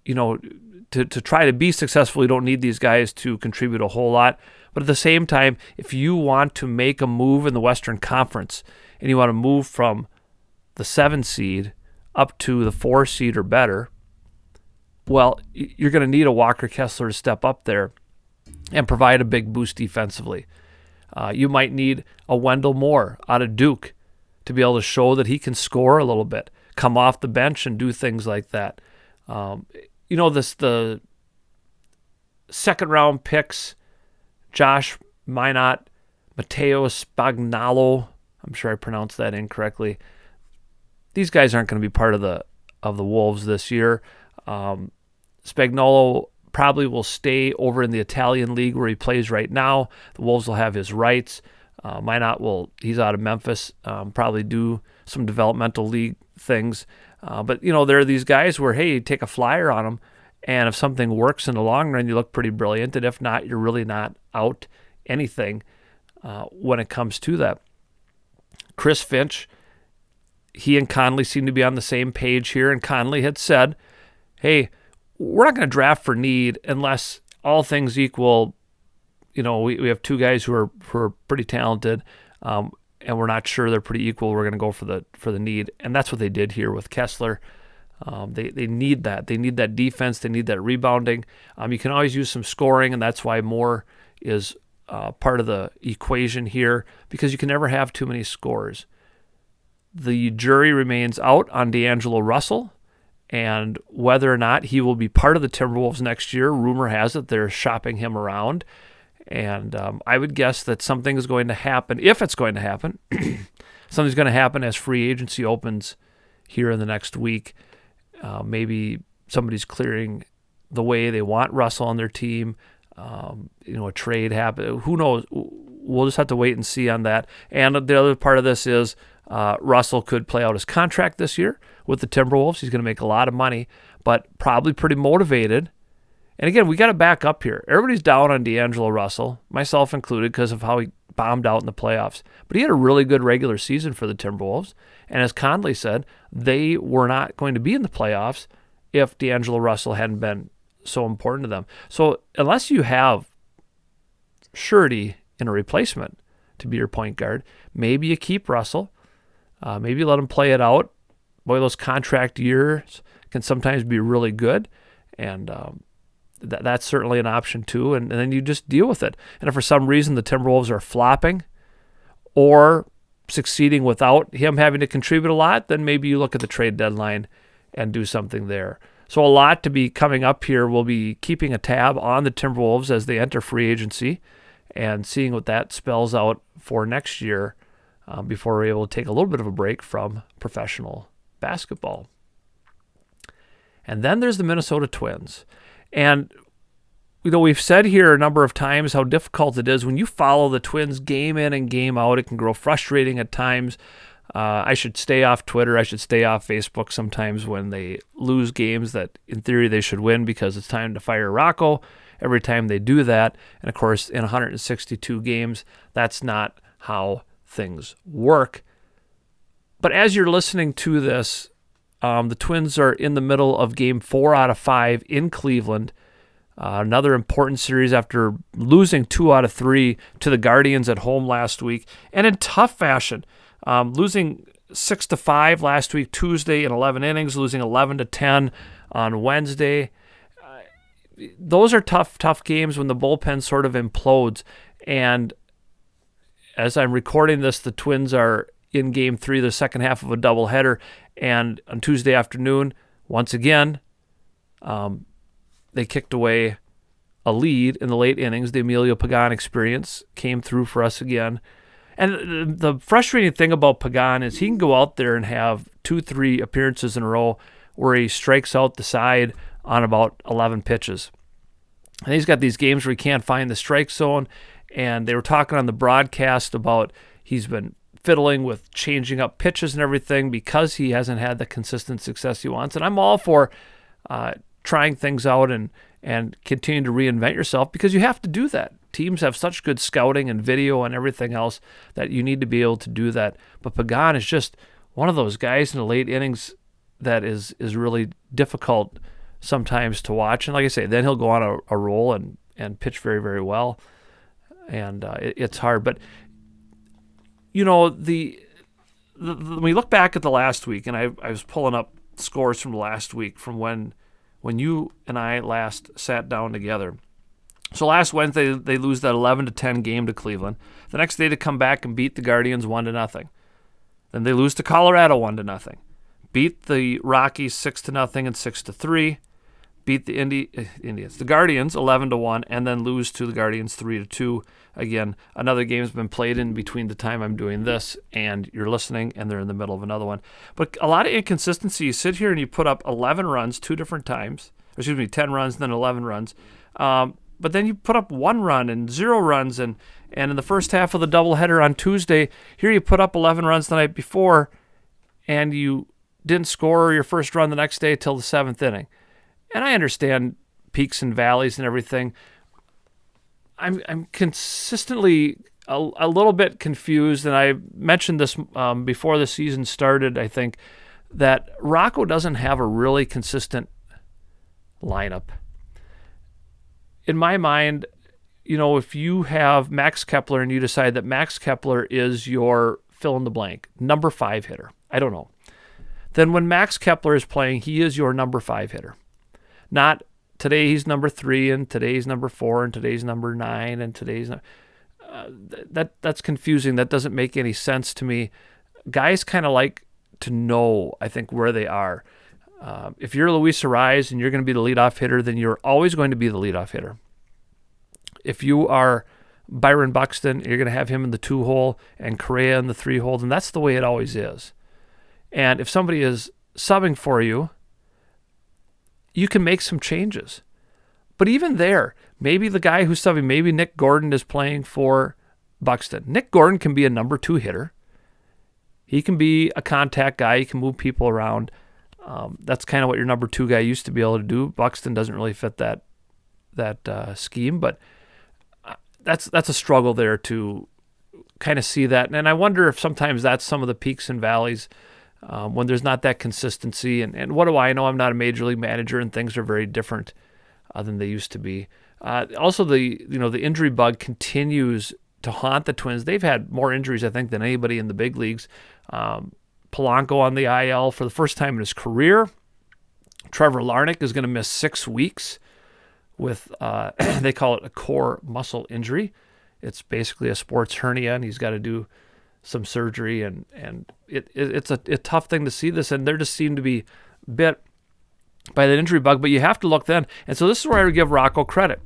to try to be successful, you don't need these guys to contribute a whole lot. But at the same time, if you want to make a move in the Western Conference and you want to move from the 7 seed up to the 4 seed or better, well, you're going to need a Walker Kessler to step up there and provide a big boost defensively. You might need a Wendell Moore out of Duke to be able to show that he can score a little bit, come off the bench and do things like that. The second-round picks, Josh Minot, Matteo Spagnolo, I'm sure I pronounced that incorrectly. These guys aren't going to be part of the Wolves this year. Spagnolo probably will stay over in the Italian league where he plays right now. The Wolves will have his rights. Minot he's out of Memphis, probably do some developmental league things. But there are these guys where, hey, you take a flyer on them, and if something works in the long run, you look pretty brilliant. And if not, you're really not out anything when it comes to that. Chris Finch, he and Conley seem to be on the same page here, and Conley had said, hey, we're not going to draft for need unless all things equal, we have 2 guys who are pretty talented, and we're not sure they're pretty equal. We're going to go for the need, and that's what they did here with Kessler. They need that. They need that defense. They need that rebounding. You can always use some scoring, and that's why Moore is part of the equation here, because you can never have too many scores. The jury remains out on D'Angelo Russell and whether or not he will be part of the Timberwolves next year. Rumor has it they're shopping him around, And I would guess that something is going to happen, if it's going to happen. Something's going to happen as free agency opens here in the next week. Maybe somebody's clearing the way. They want Russell on their team. A trade happen. Who knows? We'll just have to wait and see on that. And the other part of this is Russell could play out his contract this year with the Timberwolves. He's going to make a lot of money, but probably pretty motivated. And again, we got to back up here. Everybody's down on D'Angelo Russell, myself included, because of how he bombed out in the playoffs. But he had a really good regular season for the Timberwolves. And as Conley said, they were not going to be in the playoffs if D'Angelo Russell hadn't been so important to them. So unless you have surety in a replacement to be your point guard, maybe you keep Russell. Maybe you let him play it out. Boy, those contract years can sometimes be really good. And that's certainly an option too, and then you just deal with it. And if for some reason the Timberwolves are flopping or succeeding without him having to contribute a lot, then maybe you look at the trade deadline and do something there. So a lot to be coming up here. We'll be keeping a tab on the Timberwolves as they enter free agency and seeing what that spells out for next year before we're able to take a little bit of a break from professional basketball. And then there's the Minnesota Twins. And, we've said here a number of times how difficult it is when you follow the Twins game in and game out. It can grow frustrating at times. I should stay off Twitter. I should stay off Facebook sometimes when they lose games that, in theory, they should win because it's time to fire Rocco every time they do that. And, of course, in 162 games, that's not how things work. But as you're listening to this, the Twins are in the middle of Game 4 out of 5 in Cleveland. Another important series after losing 2 out of 3 to the Guardians at home last week, and in tough fashion, losing 6-5 last week Tuesday in 11 innings, losing 11-10 on Wednesday. Those are tough games when the bullpen sort of implodes. And as I'm recording this, the Twins are in Game 3, the second half of a doubleheader. And on Tuesday afternoon, once again, they kicked away a lead in the late innings. The Emilio Pagan experience came through for us again. And the frustrating thing about Pagan is he can go out there and have 2-3 appearances in a row where he strikes out the side on about 11 pitches. And he's got these games where he can't find the strike zone. And they were talking on the broadcast about he's been fiddling with changing up pitches and everything because he hasn't had the consistent success he wants. And I'm all for trying things out and continuing to reinvent yourself because you have to do that. Teams have such good scouting and video and everything else that you need to be able to do that. But Pagan is just one of those guys in the late innings that is really difficult sometimes to watch. And like I say, then he'll go on a roll and pitch very, very well. And it's hard. But when we look back at the last week, and I was pulling up scores from last week from when you and I last sat down together. So last Wednesday, they lose that 11-10 game to Cleveland. The next day, they come back and beat the Guardians 1-0. Then they lose to Colorado 1-0. Beat the Rockies 6-0 and 6-3. Beat the Indians, the Guardians 11-1, and then lose to the Guardians 3-2. Again, another game's been played in between the time I'm doing this and you're listening, and they're in the middle of another one. But a lot of inconsistency. You sit here and you put up 11 runs 2 different times. 10 runs, then 11 runs. But then you put up 1 run and 0 runs, and in the first half of the doubleheader on Tuesday, here you put up 11 runs the night before, and you didn't score your first run the next day till the 7th inning. And I understand peaks and valleys and everything. I'm consistently a little bit confused, and I mentioned this before the season started, I think, that Rocco doesn't have a really consistent lineup. In my mind, if you have Max Kepler and you decide that Max Kepler is your fill-in-the-blank, number 5 hitter, I don't know, then when Max Kepler is playing, he is your number 5 hitter. Not today he's number 3, and today's number 4, and today's number 9, and today's that's confusing. That doesn't make any sense to me. Guys kind of like to know, I think, where they are. If you're Luis Arraez and you're going to be the leadoff hitter, then you're always going to be the leadoff hitter. If you are Byron Buxton, you're going to have him in the 2-hole and Correa in the 3-hole, and that's the way it always is. And if somebody is subbing for you, you can make some changes. But even there, maybe the guy who's subbing, maybe Nick Gordon is playing for Buxton. Nick Gordon can be a number 2 hitter. He can be a contact guy. He can move people around. That's kind of what your number 2 guy used to be able to do. Buxton doesn't really fit that scheme, but that's a struggle there to kind of see that. And I wonder if sometimes that's some of the peaks and valleys when there's not that consistency. And what do I know? I'm not a major league manager, and things are very different than they used to be. Also, the injury bug continues to haunt the Twins. They've had more injuries, I think, than anybody in the big leagues. Polanco on the IL for the first time in his career. Trevor Larnach is going to miss 6 weeks with, they call it a core muscle injury. It's basically a sports hernia, and he's got to do some surgery, and it's a tough thing to see this, and there just seem to be bit by that injury bug, but you have to look then. And so this is where I would give Rocco credit.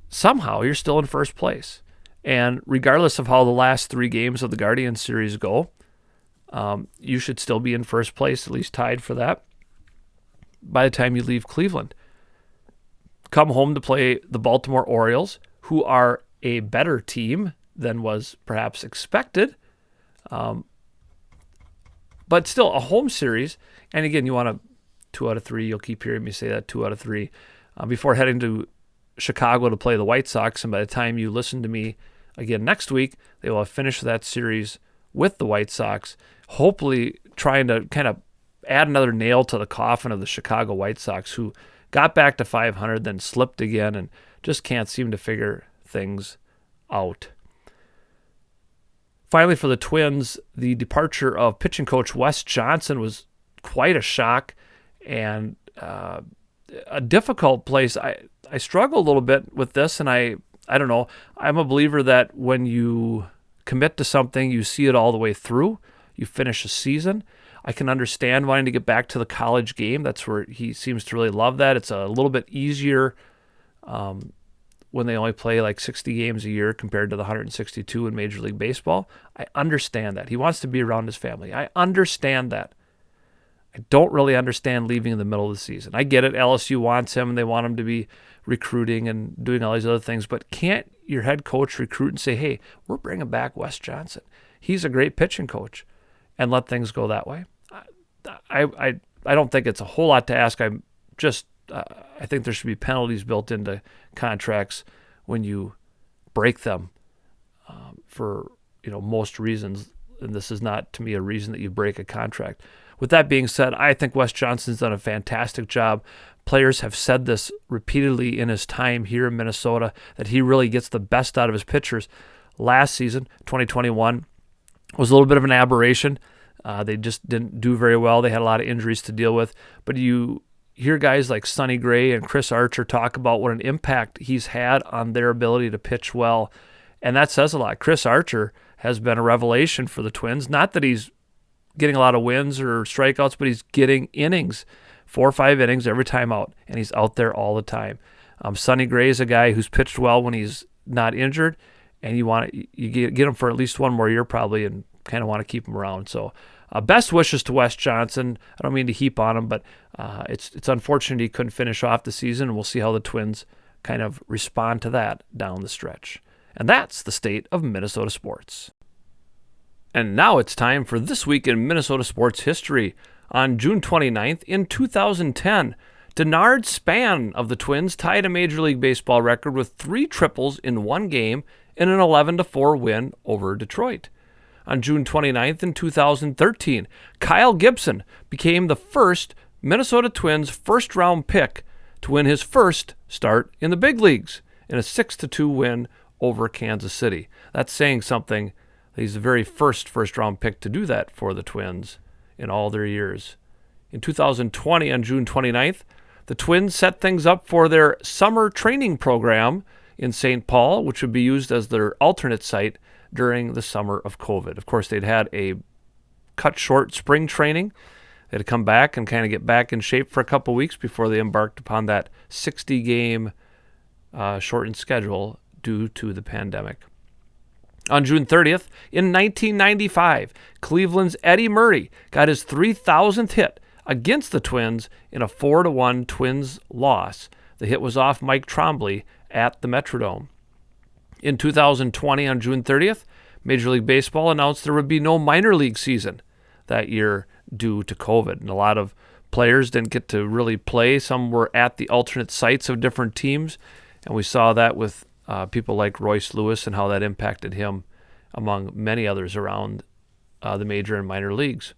Somehow you're still in first place. And regardless of how the last 3 games of the Guardians series go, you should still be in first place, at least tied for that, by the time you leave Cleveland. Come home to play the Baltimore Orioles, who are a better team than was perhaps expected. But still a home series. And again, you want a 2 out of 3. You'll keep hearing me say that, 2 out of 3. Before heading to Chicago to play the White Sox. And by the time you listen to me again next week, they will have finished that series with the White Sox, hopefully trying to kind of add another nail to the coffin of the Chicago White Sox, who got back to 500, then slipped again, and just can't seem to figure things out. Finally, for the Twins, the departure of pitching coach Wes Johnson was quite a shock and a difficult place. I struggle a little bit with this, and I don't know. I'm a believer that when you commit to something, you see it all the way through. You finish a season. I can understand wanting to get back to the college game. That's where he seems to really love that. It's a little bit easier when they only play like 60 games a year compared to the 162 in Major League Baseball. I understand that. He wants to be around his family. I understand that. I don't really understand leaving in the middle of the season. I get it. LSU wants him, and they want him to be recruiting and doing all these other things. But can't your head coach recruit and say, hey, we're bringing back Wes Johnson. He's a great pitching coach, and let things go that way? I don't think it's a whole lot to ask. I think there should be penalties built into contracts when you break them for most reasons. And this is not, to me, a reason that you break a contract. With that being said, I think Wes Johnson's done a fantastic job. Players have said this repeatedly in his time here in Minnesota, that he really gets the best out of his pitchers. Last season, 2021, was a little bit of an aberration. They just didn't do very well. They had a lot of injuries to deal with. But you hear guys like Sonny Gray and Chris Archer talk about what an impact he's had on their ability to pitch well. And that says a lot. Chris Archer has been a revelation for the Twins. Not that he's getting a lot of wins or strikeouts, but he's getting innings, 4 or 5 innings every time out, and he's out there all the time. Sonny Gray is a guy who's pitched well when he's not injured, and you get him for at least one more year probably, and kind of want to keep him around. So best wishes to Wes Johnson. I don't mean to heap on him, but it's unfortunate he couldn't finish off the season, and we'll see how the Twins kind of respond to that down the stretch. And that's the state of Minnesota sports. And now it's time for This Week in Minnesota Sports History. On June 29th, in 2010, Denard Span of the Twins tied a Major League Baseball record with 3 triples in one game in an 11-4 win over Detroit. On June 29th, in 2013, Kyle Gibson became the first Minnesota Twins first-round pick to win his first start in the big leagues in a 6-2 win over Kansas City. That's saying something. He's the very first-round pick to do that for the Twins in all their years. In 2020, on June 29th, the Twins set things up for their summer training program in St. Paul, which would be used as their alternate site during the summer of COVID. Of course, they'd had a cut-short spring training. They had to come back and kind of get back in shape for a couple weeks before they embarked upon that 60-game shortened schedule due to the pandemic. On June 30th, in 1995, Cleveland's Eddie Murray got his 3,000th hit against the Twins in a 4-1 Twins loss. The hit was off Mike Trombley at the Metrodome. In 2020, on June 30th, Major League Baseball announced there would be no minor league season that year due to COVID. And a lot of players didn't get to really play. Some were at the alternate sites of different teams. And we saw that with people like Royce Lewis and how that impacted him, among many others around the major and minor leagues.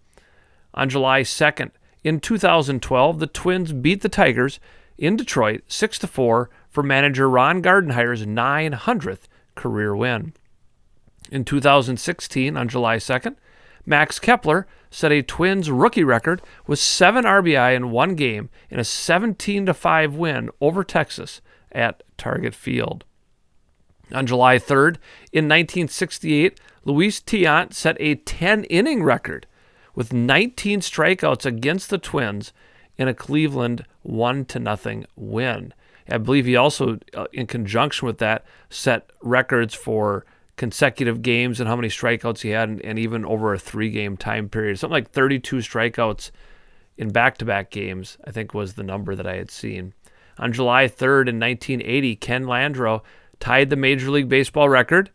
On July 2nd, in 2012, the Twins beat the Tigers in Detroit 6-4 for manager Ron Gardenhire's 900th career win. In 2016, on July 2nd, Max Kepler set a Twins rookie record with 7 RBI in one game in a 17-5 win over Texas at Target Field. On July 3rd, in 1968, Luis Tiant set a 10-inning record with 19 strikeouts against the Twins in a Cleveland 1-0 win. I believe he also, in conjunction with that, set records for consecutive games and how many strikeouts he had, and even over a 3-game time period. Something like 32 strikeouts in back-to-back games, I think, was the number that I had seen. On July 3rd in 1980, Ken Landreau tied the Major League Baseball record,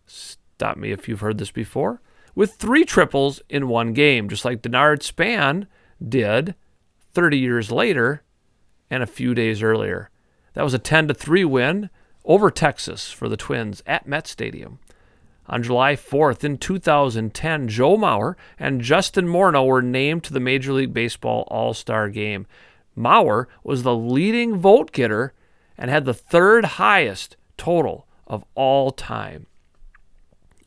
stop me if you've heard this before, with 3 triples in one game, just like Denard Span did 30 years later and a few days earlier. That was a 10-3 win over Texas for the Twins at Met Stadium. On July 4th in 2010, Joe Mauer and Justin Morneau were named to the Major League Baseball All-Star Game. Mauer was the leading vote getter and had the 3rd highest total of all time.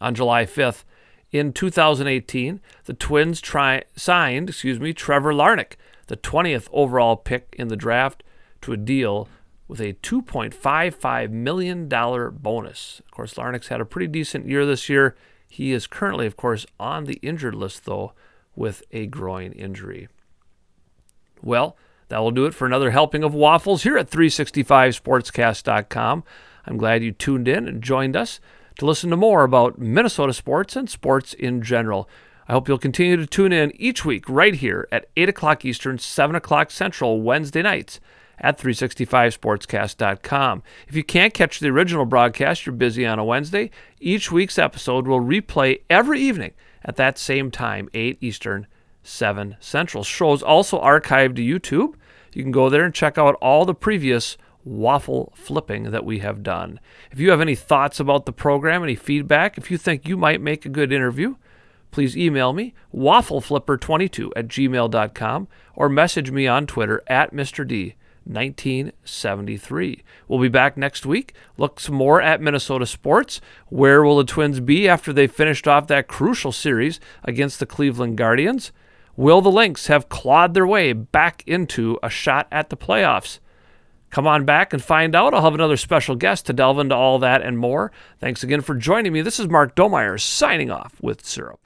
On July 5th, in 2018, the Twins signed Trevor Larnach, the 20th overall pick in the draft, to a deal with a $2.55 million bonus. Of course, Larnach's had a pretty decent year this year. He is currently, of course, on the injured list, though, with a groin injury. Well, that will do it for another helping of waffles here at 365sportscast.com. I'm glad you tuned in and joined us to listen to more about Minnesota sports and sports in general. I hope you'll continue to tune in each week right here at 8 o'clock Eastern, 7 o'clock Central, Wednesday nights at 365sportscast.com. If you can't catch the original broadcast, you're busy on a Wednesday, each week's episode will replay every evening at that same time, 8 Eastern, 7 Central. Shows also archived to YouTube. You can go there and check out all the previous waffle flipping that we have done. If you have any thoughts about the program, any feedback, if you think you might make a good interview, please email me, waffleflipper22@gmail.com, or message me on Twitter at Mr. D. 1973. We'll be back next week. Look some more at Minnesota sports. Where will the Twins be after they finished off that crucial series against the Cleveland Guardians? Will the Lynx have clawed their way back into a shot at the playoffs? Come on back and find out. I'll have another special guest to delve into all that and more. Thanks again for joining me. This is Mark Domeyer signing off with Syrup.